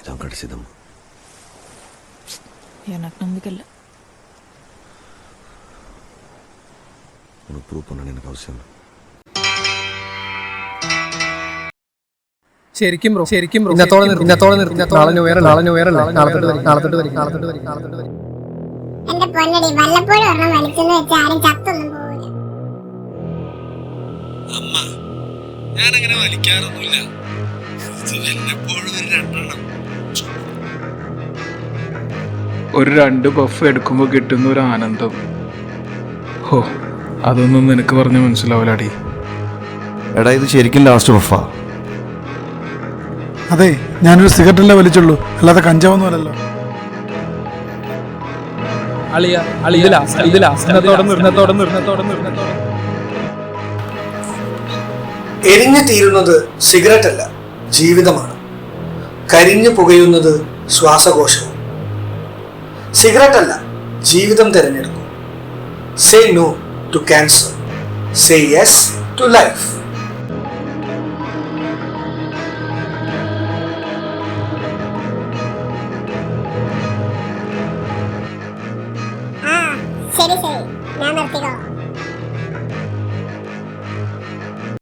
இதான் கடைசிதம். எனக்கு நம்பிக்கை இல்லை. உனக்கு ப்ரூவ் பண்ணணும்னு எனக்கு அவசியம் இல்லை. ശരിക്കും ഇന്നത്തോടെ നിർത്തി നാളെ വേറല്ല നാളെ തൊട്ട് വരും. എന്റെ പൊന്നടി വല്ലപ്പോഴും ഒരെണ്ണം വലിച്ചെന്ന് വെച്ച് ആരും ചത്തൊന്നും പോവില്ല. അമ്മ ഞാനങ്ങനെ വലിക്കാറൊന്നുമില്ല. വല്ലപ്പോഴും ഒരു 2 പഫ് എടുക്കുമ്പോൾ കിട്ടുന്ന ഒരു ആനന്ദം, ഹോ, അതൊന്നും നിനക്ക് പറഞ്ഞ് മനസ്സിലാവില്ലാടി. എടാ ഇത് ശരിക്കും ലാസ്റ്റ് പഫാ. അതെ, ഞാനൊരു സിഗരറ്റല്ലേ വലിച്ചുള്ളൂ, അല്ലാതെ കഞ്ചാവൊന്നും അല്ലല്ലോ. എരിഞ്ഞു തീരുന്നത് സിഗരറ്റ് അല്ല, ജീവിതമാണ്. കരിഞ്ഞു പുകയുന്നത് ശ്വാസകോശവും. സിഗരറ്റ് അല്ല, ജീവിതം തിരഞ്ഞെടുക്കൂ. Say no to cancer, say yes to life. ശരി ഞാൻ നിർത്തിക്കോളാം.